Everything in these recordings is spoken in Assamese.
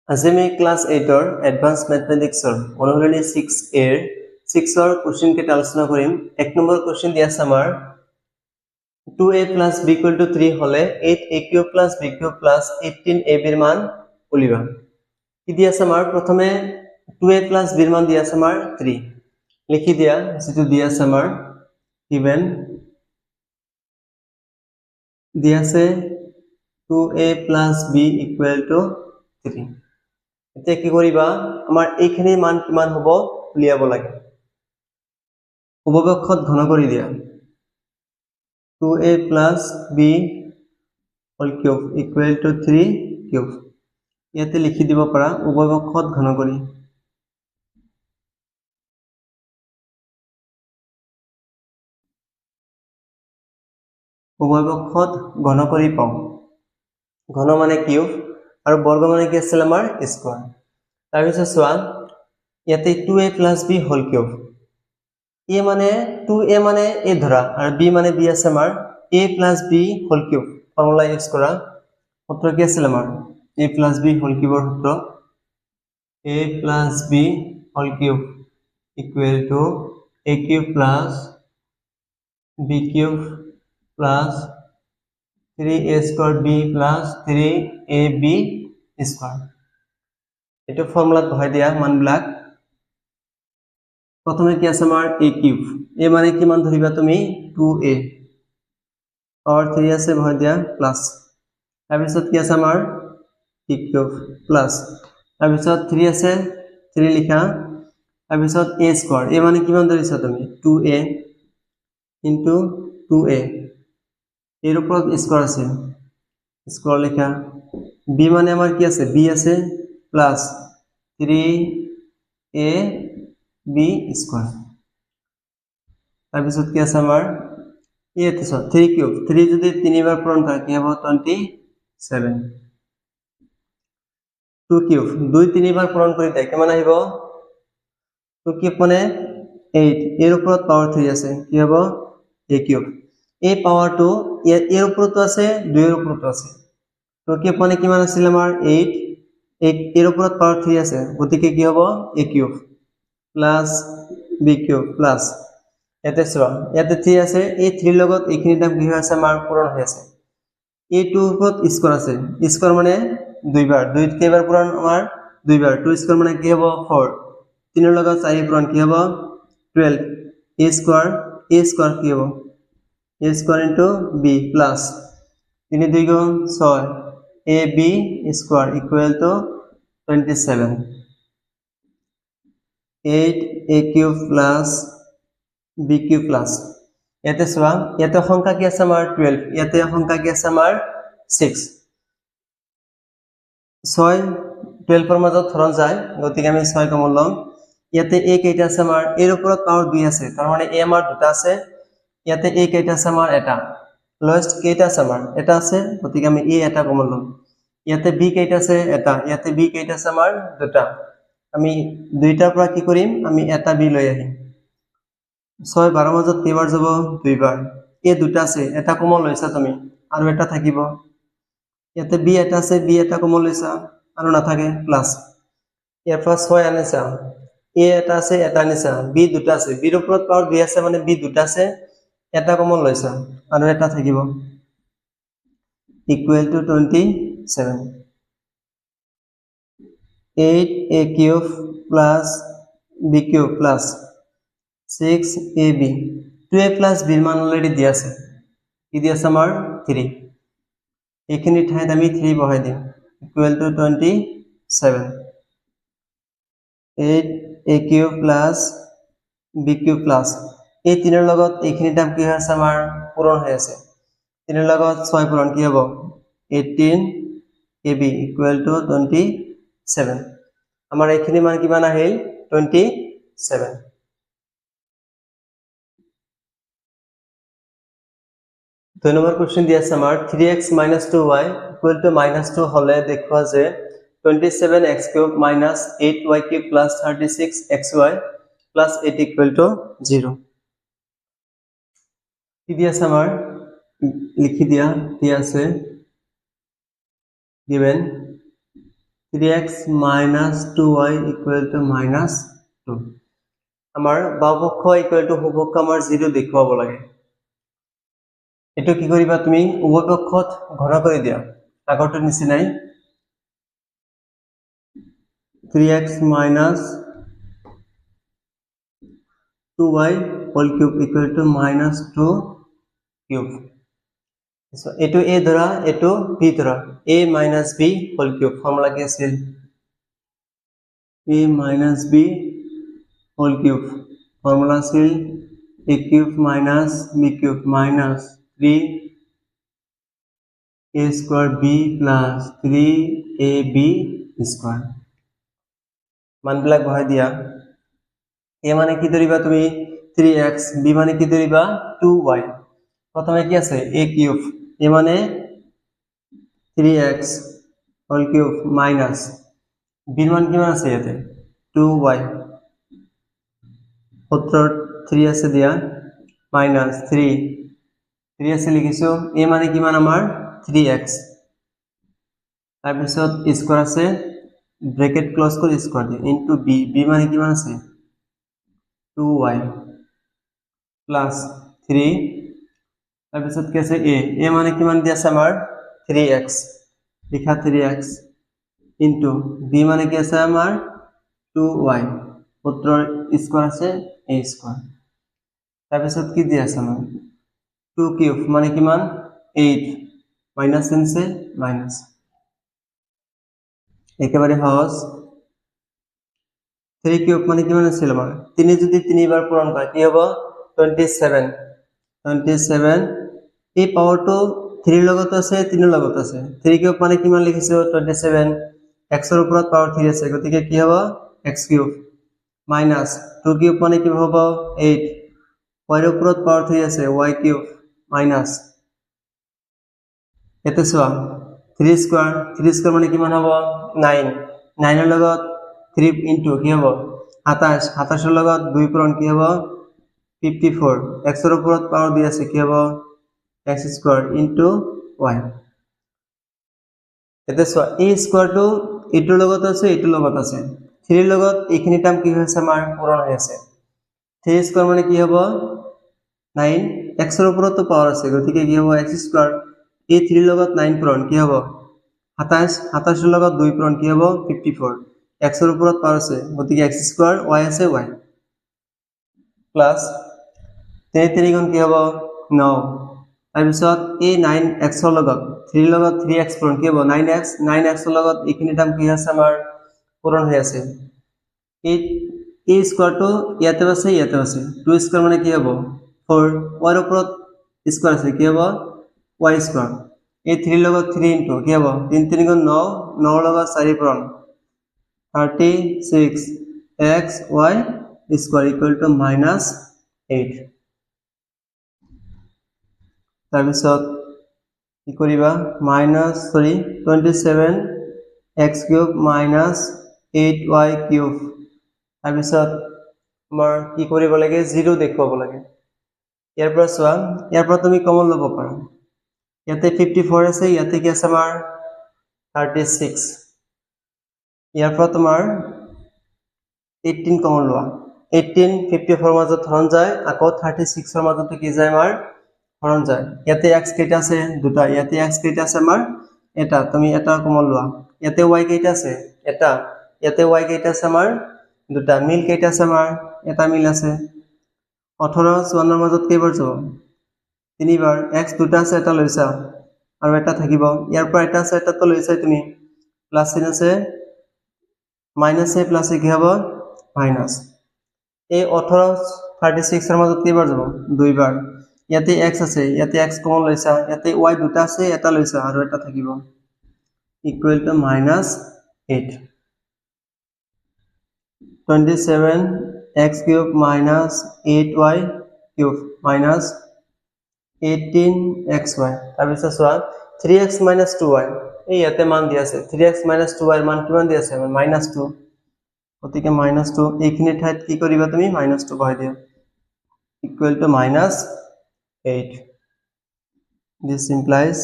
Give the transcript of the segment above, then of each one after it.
আজি আমি ক্লাছ 8ৰ এডভান্স মেথমেটিক্সৰ অনুশীলনী 6A ৰ 6ৰ কোশ্চেন কেইটা আলোচনা কৰিম। 1 নম্বৰ কোশ্চেন দিয়া আছে আমাৰ 2a plus b equal to 3 হলে 8a cube plus b cube plus 18ab ৰ মান উলিওৱা। কি দিয়া আছে আমাৰ প্ৰথমে 2a plus b ৰ মান দিয়া আছে আমাৰ 3 লিখি দিয়া, যেটো দিয়া আছে আমাৰ given দিয়া আছে 2a plus b equal to 3। এতিয়া কি কৰিবা, আমাৰ এইখিনি মান কিমান হ'ব উলিয়াব লাগে। উপপক্ষত ঘন কৰি দিয়া 2a plus b whole cube equal to 3 cube। ইয়াতে লিখি দিব পাৰা উপপক্ষত ঘন কৰি। উপপক্ষত ঘন কৰি পাওঁ। ঘন মানে কিউব আৰু বৰ্গ মানে কি আছিল আমাৰ স্কয়াৰ। তাৰ পিছত চোৱা ইয়াতে 2a plus b whole cube। a মানে 2a মানে a ধৰা আৰু b মানে b আছে আমাৰ a plus b whole cube formula use কৰা। সূত্ৰ কি আছিল আমাৰ a plus b whole cube ৰ সূত্ৰ a plus b whole cube equal to a cube plus b cube plus 3a square b plus 3ab square। এটো ফর্মুলাত বহাই দিয়া মানবিলাক। প্রথমে কি আছে আমাৰ a কিউব, a মানে কিমান ধৰিবা তুমি 2a পাওয়াৰ 3 আছে বহাই দিয়া প্লাস। তাৰ পিছত কি আছে আমাৰ b কিউব প্লাস, তাৰ পিছত 3 আছে 3 লিখা। তাৰ পিছত a স্কয়াৰ, a মানে কিমান ধৰিছা তুমি 2a into 2a এর উপর স্কয়ার আছে স্কয়ার লেখা। b মানে আমার কি আছে b আছে প্লাস 3ab স্কয়ার। তার পিছত কি আছে আমার এই আছে 3 কিউব, 3 যদি 3 বার পূরণ করে কি হবে 27। 2 কিউব 2 3 বার পূরণ করে দেয় কেমন আহিব 2 কিউব মানে 8 এর উপর পাওয়ার 3 আছে কি হবে a কিউব। এই পাওয়ারটো এর উপরতো আছে 2 এর উপরতো আছে। তো কিউব মানে কিমান আছিল আমাৰ 8 এৰ উপৰত পাওয়ার 3 আছে, গতিকে কি হ'ব a cube plus b cube plus ইয়াতে চোৱা ইয়াতে 3 আছে, এই 3 লগত এইখিনি দাম কি হৈ আছে আমাৰ পূৰণ হৈ আছে। এই 2 উপৰত স্কয়াৰ আছে, স্কয়াৰ মানে দুইবাৰ 2 কেইবাৰ পূৰণ আমাৰ দুইবাৰ 2 স্কয়াৰ মানে কি হ'ব 4, 3 এৰ লগত 4 পূৰণ কি হ'ব 12 a স্কয়ার কি হ'ব a square into b plus 3 2 গুণ 6 ab square equal to 27। 8a cube plus b cube plus ইয়াতে চোৱা ইয়াতে সংখ্যা কি আছে আমাৰ 12, ইয়াতে সংখ্যা কি আছে আমাৰ 6। 6 12 এৰ মাজত ধৰণ যায়, গতিকে আমি 6 কমন লম। ইয়াতে a কেইটা আছে আমাৰ এৰ উপৰত পাওয়াৰ 2 আছে, তাৰ মানে a আমাৰ দুটা আছে। ইয়াতে a কেইটা আছে আমাৰ এটা, লয়েস্ট কেইটা আছে আমাৰ এটা আছে, গতিকে আমি a এটা কমন লম। ইয়াতে b কেইটা আছে এটা, ইয়াতে b কেইটা আছে আমাৰ দুটা, আমি দুইটাৰ পৰা কি কৰিম আমি এটা b লৈ আহিম। 6 12 মাজত কেইবাৰ যাব দুইবাৰ, a দুটা আছে এটা কমন লৈছা তুমি আৰু এটা থাকিব। ইয়াতে b এটা আছে b এটা কমন লৈছা আৰু নাথাকে প্লাস। ইয়াৰ পৰা 6 আনিছা a এটা আছে এটা আনিছা, b দুটা আছে b ৰ ওপৰত পাওয়াৰ 2 আছে মানে b দুটা আছে এটা কমন লৈছা আৰু এটা থাকিব equal to 27। 8a cube plus b cube plus 6ab 2a plus b মান অলরেডি দিয়া আছে, কি দিয়া আছে আমাৰ 3, এইখিনি ঠাইত আমি 3 বহাই দিম equal to 27। 8a cube plus b cube plus এই 3 এর লগত এইখিনি টাইম কি হৈ আছে আমাৰ পূৰণ হৈ আছে। 3 এৰ লগত 6 পূৰণ কি হ'ব 18ab equal to 27। আমাৰ এইখিনি মান কিমান আহিল 27। 2 নম্বৰ কোশ্চেন দিয়া আছে আমাৰ 3x - 2y equal to -2 হলে দেখুৱা যে 27x³ - 8y³ plus 36xy plus 8 equal to 0। কি দিয়া আছে আমাৰ লিখি দিয়া আছে given 3x minus 2y equal to minus 2. আমাৰ বাওপক্ষ equal to সোপক্ষ আমাৰ 0 দেখুৱাব লাগে। এটো কি কৰিবা তুমি উভয় পক্ষত ঘন কৰি দিয়া আগৰটো নিচিনাই 3x minus 2y whole cube equal to minus 2 cube. So এটো a ধৰা এটো b ধৰা a minus b whole cube formula কি আছিল a minus b whole cube formula আছিল a cube minus b cube minus 3 a square b plus 3ab square মানবিলাক বহাই দিয়া a মানে কি ধৰিবা তুমি 3x b মানে কি ধৰিবা 2y প্রথমে কি আছে a cube a মানে 3x whole cube minus b মান কিমান আছে ইয়াতে 2y সূত্ৰত 3 আছে দিয়া minus 3 আছে লিখিছো a মানে কিমান আমাৰ 3x তাৰপিছত স্কয়াৰ আছে ব্ৰ্যাকেট ক্লোজ কৰি স্কয়াৰ দি ইনটু b b মানে কিমান আছে 2y plus 3 তাৰপিছত কি আছে a মানে কিমান দি আছে আমাৰ 3x লিখা 3x ইনটু b মানে কি আছে আমাৰ 2y সূত্ৰৰ স্কয়াৰ আছে a স্কয়াৰ তাৰপিছত কি দি আছে আমাৰ 2 কিউব মানে কিমান 8 মাইনাস আছে মাইনাস একেবাৰে সহজ 3 কিউব মানে কিমান আছিল আমাৰ 3 যদি 3 বাৰ পূৰণ কৰে কি হ'ব 27 এই পাওয়ারটো 3 লগত আছে 3 লগত আছে 3 কিউব মানে কিমান লিখিছো 27 x এর উপৰত পাওয়ার 3 আছে গতিকে কি হ'ব x কিউব মাইনাস 2 কিউব মানে কি হ'ব 8 y এর উপৰত পাওয়ার 3 আছে y কিউব মাইনাস এতে সোয়া 3 স্কয়ার মানে কিমান হ'ব 9 9 এর লগত 3 ইনটু কি হ'ব 27 27 এর লগত 2 পূরণ কি হ'ব 54 x এর উপৰত পাওয়াৰ দি আছে কি হ'ব x স্কয়াৰ ইনটু y এতে সোয়া a স্কয়াৰ টু এটোৰ লগত আছে এটোৰ লগত আছে 3 এৰ লগত এইখিনি টাৰ্ম কি হৈছে আমাৰ পূৰণ হৈ আছে 3 স্কয়াৰ মানে কি হ'ব 9 x এৰ উপৰত তো পাওয়ার আছে গতিকে কি হ'ব x স্কয়ার এই 3 এর লগত 9 পূরণ কি হ'ব 27 27 এর লগত 2 পূরণ কি হ'ব 54 x এর উপৰত পাওয়ার আছে গতিকে x স্কয়ার y আছে y প্লাস 3 গুণ কি হ'ব 9 তাৰপিছত এই 9x এর লগত 3 এর লগত 3x পূরণ কি হ'ব 9x 9x এর লগত এইখিনি টার্ম কি আছে আমাৰ পূৰণ হৈ আছে এই স্কয়াৰ টু ইয়াতে আছে 2 স্কয়াৰ মানে কি হ'ব 4 y এৰ উপৰত স্কয়ার আছে কি হ'ব y স্কয়ার এই 3 লগত 3 ইনটু কি হ'ব 3 3 গুণ 9 9 লগত 4 পূরণ 36 x y square equal to -8 তাৰপিছত কি কৰিবা 27 x কিউব -8 y কিউব তাৰপিছত আমাৰ কি কৰিব লাগে 0 দেখুৱাব লাগে ইয়াৰ পৰা চোৱা ইয়াৰ পৰা তুমি কমন ল'ব পাৰা ইয়াতে 54 আছে ইয়াতে কি আছে আমাৰ 36 ইয়াৰ পৰা তোমাৰ 18 কমন লোৱা 18 54 মাজত হৰণ যায় আকৌ 36 এৰ মাজত কি যায় আমাৰ হৰণ যায় ইয়াতে x কেইটা আছে দুটা ইয়াতে x কেইটা আছে আমাৰ এটা তুমি এটা কমন লোৱা ইয়াতে y কেইটা আছে এটা ইয়াতে y কেইটা আছে আমাৰ দুটা মিল কেইটা আছে আমাৰ এটা মিল আছে 18 54 এৰ মাজত কেইবাৰ যাব তিনিবাৰ x দুটা আছে এটা লৈছা আৰু এটা থাকিব ইয়াৰ পৰা এটা আছে এটা তো লৈছা তুমি প্লাস চিন আছে মাইনাস এ প্লাস এ কি হ'ব মাইনাস এই 18 36 এর মাজত কেইবাৰ যাব দুইবাৰ ইয়াতে x আছে ইয়াতে x কমন লৈছা ইয়াতে y দুটা আছে এটা লৈছা আৰু এটা থাকিব equal to -8 27 x cube -8y cube minus 18xy তাৰপিছত চোৱা 3x - 2y এই ইয়াতে মান দি আছে 3x - 2y মান কিমান দি আছে -2 গতিকে -2 এইখিনি ঠাইত কি কৰিবা তুমি -2 বহাই দিয়া equal to -8 this implies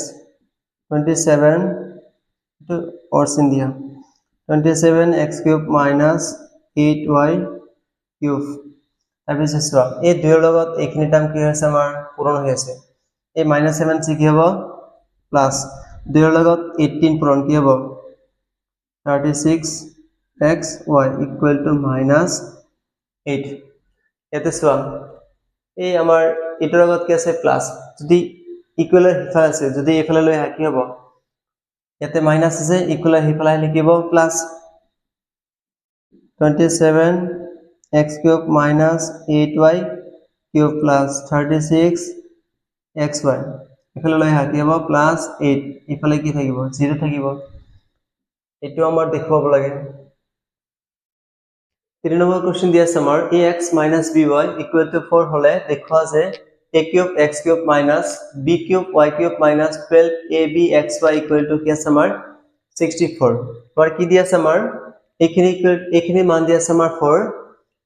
27 to or sin দিয়া 27x cube minus 8y cube তাৰপিছত চোৱা এই দুইৰ লগত এইখিনি টাৰ্ম কি হৈছে আমাৰ পূৰণ হৈ আছে এই -7 কি হ'ব প্লাস দুইৰ লগত 18 পূৰণ কি হ'ব 36xy equal to -8 ইয়াতে চোৱা এই আমাৰ এটাৰ লগত কি আছে প্লাস যদি ইকুৱেলৰ হিফালে আছে যদি এফালে লৈ আহা কি হ'ব ইয়াতে মাইনাস আছে ইকুৱেলৰ হিফালে লিখিব plus 27x cube minus 8y cube plus 36xy এফালে লৈ আহা কি হ'ব প্লাস 8 ইফালে কি থাকিব 0 থাকিব এটো আমাৰ দেখুৱাব লাগে 3 নম্বৰ কোশ্চেন দিয়া আছে আমাৰ ax minus by equal to 4 হলে দেখুৱা যে a cube x cube minus b cube y cube minus 12abxy equal to কি আছে আমাৰ 64 আৰ কি দিয়া আছে আমাৰ এইখিনি মান দিয়া আছে আমাৰ 4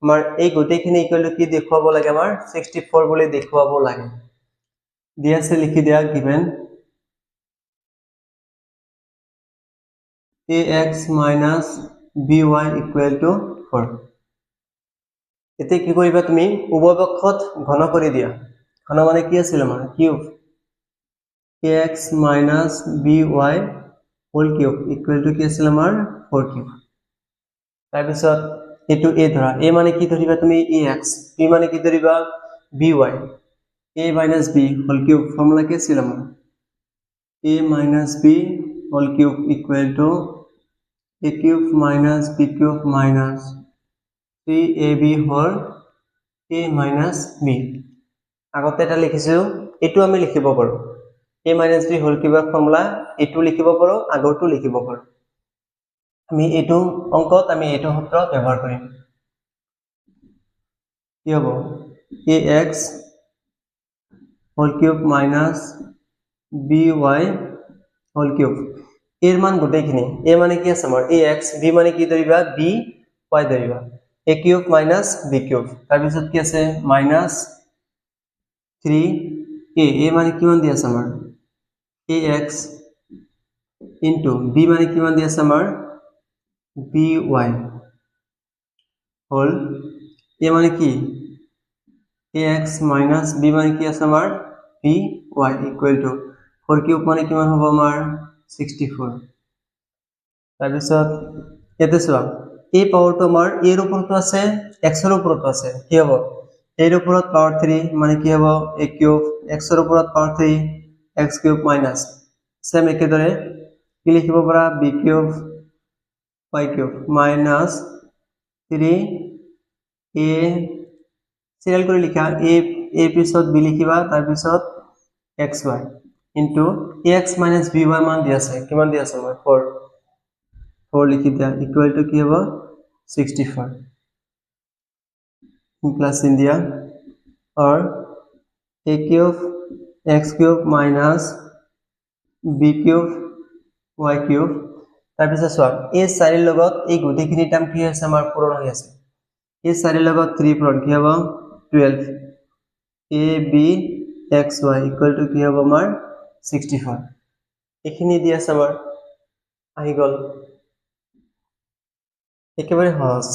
আমাৰ এই গোটেইখিনি ইকুৱেল টু কি দেখুৱাব লাগে আমাৰ 64 বুলি দেখুৱাব লাগে দিয়া আছে লিখি দিয়া given ax minus by equal to 4 এতে কি কৰিবা তুমি উভয়পক্ষত ঘন কৰি দিয়া ঘন মানে কি আছিল আমাৰ cube ax minus by whole cube equal to কি আছিল আমাৰ 4 cube তাৰপিছত এটো a ধৰা a মানে কি ধৰিবা তুমি ax b মানে কি ধৰিবা by a minus b whole cube formula কি আছিল আমাৰ a minus b whole cube equal to a cube minus b cube minus 3ab whole a minus b আগতে এটা লিখিছো এটো আমি লিখিব পাৰো a minus b whole cube formula এটো লিখিব পাৰো আগৰটো লিখিব পাৰো আমি এটো অঙ্কত আমি এটো সূত্ৰ ব্যবহাৰ কৰিম কি হ'ব ax whole cube minus by whole cube এর মান গোটেইখিনি a মানে কি আছে আমাৰ ax b মানে কি ধৰিবা b y ধৰিবা a cube minus b cube তাৰ পিছত কি আছে minus 3a মানে কিমান দি আছে আমাৰ ax into b মানে কিমান দি আছে আমাৰ by whole a মানে কি ax minus b মানে কি আছে আমাৰ by equal to 4 cube মানে কিমান হ'ব আমাৰ 64 তাৰপিছত এতে চোৱা এই পাৱাৰটো আমাৰ এৰ ওপৰতো আছে x এৰ ওপৰতো আছে কি হ'ব এৰ ওপৰত পাৱাৰ 3 মানে কি হ'ব a cube x এৰ ওপৰত power 3 x cube minus same একেদৰে কি লিখিব পাৰা b cube y cube minus 3a serial কৰে লিখা a পিছত b লিখিবা তাৰ পিছত xy into ax minus by মান দিয়া আছে কিমান দিয়া আছে আমাৰ 4 লিখি দিয়া ইকুয়াল টু কি হ'ব 64 plus india or a cube x cube minus b cube y cube তাৰ পিছত চোৱা এই চাৰিৰ লগত এই গোটেইখিনি টাৰ্ম কি আছে আমাৰ পূৰণ হৈ আছে এই চাৰিৰ লগত 3 পূৰণ কি হ'ব 12 a b x y equal to কি হ'ব আমাৰ 64 এখিনি দি আছে আমাৰ আহি গল একেবাৰে সহজ